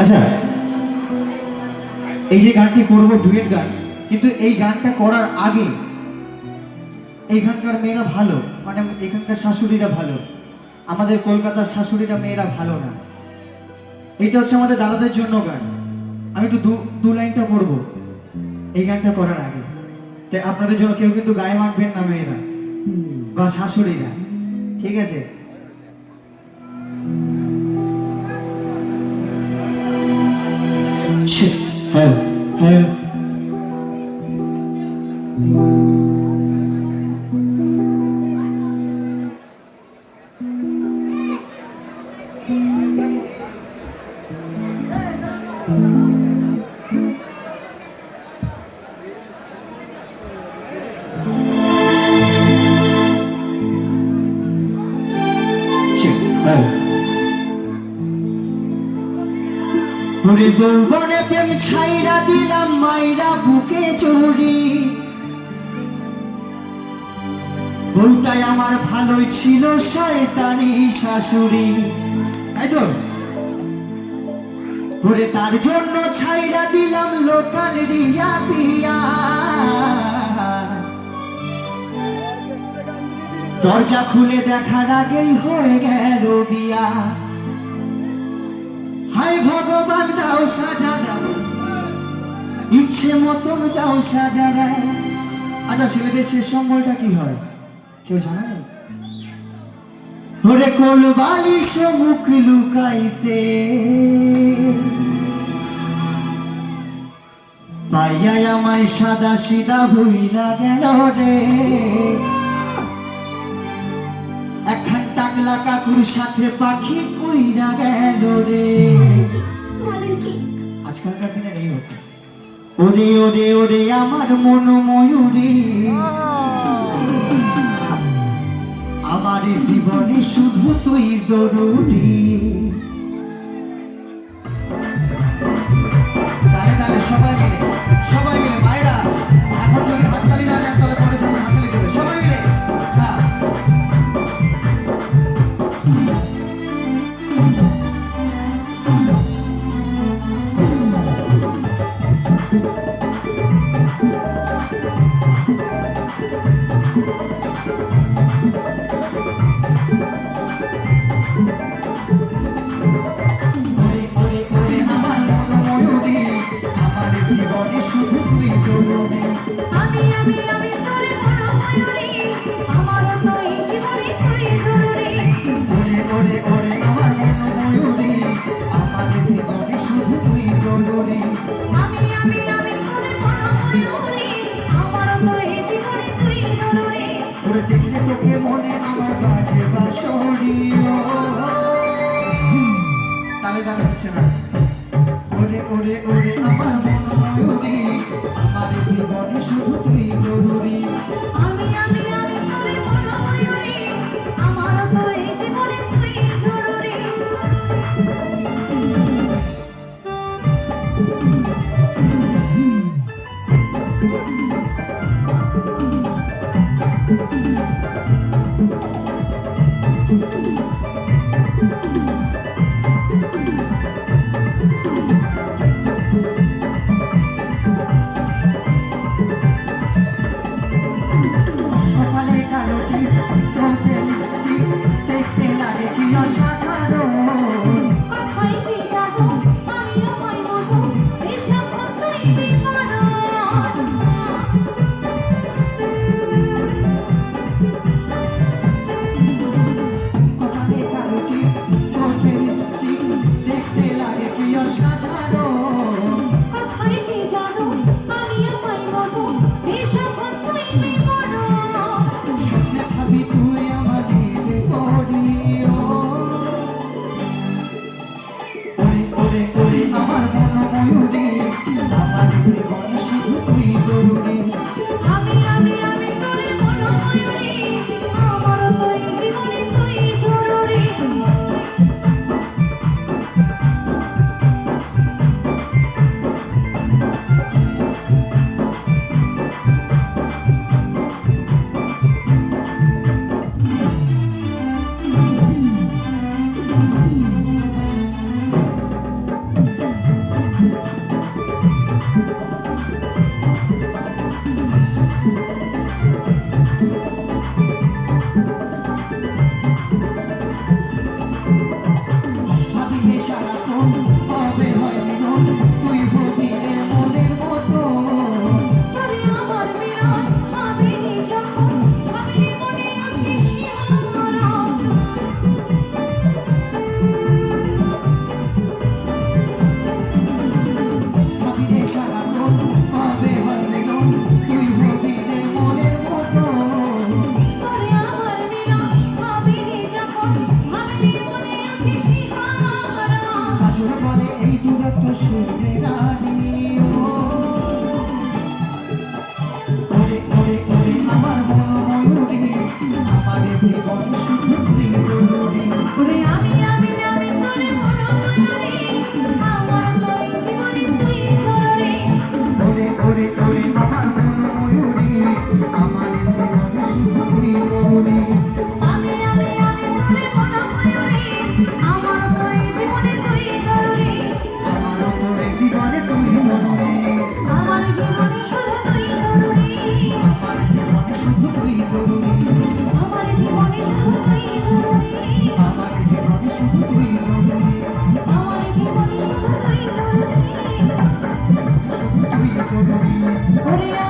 আচ্ছা, এই যে গানটি করব ডুয়েট গান, কিন্তু এই গানটা করার আগে এইখানকার মেয়েরা ভালো, মানে এখানকার শাশুড়িরা ভালো, আমাদের কলকাতার শাশুড়িরা মেয়েরা ভালো না। এটা হচ্ছে আমাদের দাদাদের জন্য গান। আমি একটু দু লাইনটা করবো এই গানটা করার আগে। তাই আপনাদের জন্য কেউ কিন্তু গায়ে মাখবেন না মেয়েরা বা শাশুড়িরা, ঠিক আছে? হ্যাঁ হ্যাঁ, ওরে যৌবনে প্রেম ছাইরা দিলাম মাইরা বুকে চুরি, বউটাই আমার ভালোই ছিল শয়তানি শাশুড়ি, তাই তো? ওরে তার জন্য ছাইরা দিলাম লোকাল রিয়া পিয়া, দরজা খুলে দেখার আগেই হয়ে গেল বিয়া। হায় ভগবান দাও সাজা দাও, ইচ্ছে মতন দাও সাজা দাও। আচ্ছা, ছেলেদের শেষ সম্বলটা কি হয় কেউ জানা নেই? ওরে কোল বালিশ মুখ লুকাইছে, পাইয়া আমায় সাদা সিধা ভুইলা গেল রে। এখন টাকলা কাকুর সাথে পাখি কইরা গেল রে। আজকালকার দিনে নেই হতো। ওরে ওরে ওরে আমার মন ময়ূরী, আমার জীবনে শুধু তুই জরুরি। তাহলে তাহলে সবাই মিলে মায়েরা এখন যদি হাততালি না দেন তাহলে পরে যখন হাততালি দেবে সবাই মিলে। জীবনে শুধু তুই জরুরি, আমি তোরে মন ময়ূরী, আমার তো এই জীবনে তুই জরুরি। ওরে ওরে ওরে আমার মন ময়ূরী, আমার জীবনে শুধু তুই জরুরি। আমি তোরে মন ময়ূরী, আমার তো এই জীবনে তুই জরুরি। ওরে দেখলে তোকে মনে আমার বাজে বাঁশরি। তালে তালে হচ্ছে না। ওরে ওরে ওরে আমার মন ময়ূরী, আমার জীবনে শুধু তুই জরুরি। আমি তোরে মন ময়ূরী, আমার তো এই জীবনে তুই জরুরি। রে সারাক্ষণ হবে হয় মিলন তুই হবি রে মনের মতো তবে আমার মিলন হবে নি যখন ভাবলে মনে ওঠে শিহরণ হবি রে সারাক্ষণ হবে হয় মিলন তুই হবি রে মনের মতো তবে আমার মিলন হবে নি যখন ভাবলে মনে ওঠে শিহরণ কাজল বলে এই দূরত্ব শুনবে রানী ওরে ওরে ওরে আমার মন ময়ূরী আমার জীবন শুধু তুই জরুরি ওরে আমি তোরে মনোময়ূরী আমার তো এই জীবনে তুই ঝরে ওরে ওরে ওরে আমার মন ময়ূরী আমার জীবন শুধু তুই জরুরি আমি তোরে মনোময়ূরী আমার তো এই জীবনে তুই ঝরে আমার তোর জীবনে তুই জরুরি আমার জীবনে শুধু তুই ঝরে আমার জীবনে শুধু তুই জরুরি আমার জীবনে শুধু তুই ঝরে আমার জীবনে শুধু তুই জরুরি আমার জীবনে শুধু তুই ঝরে শুধু তুই জরুরি ওরে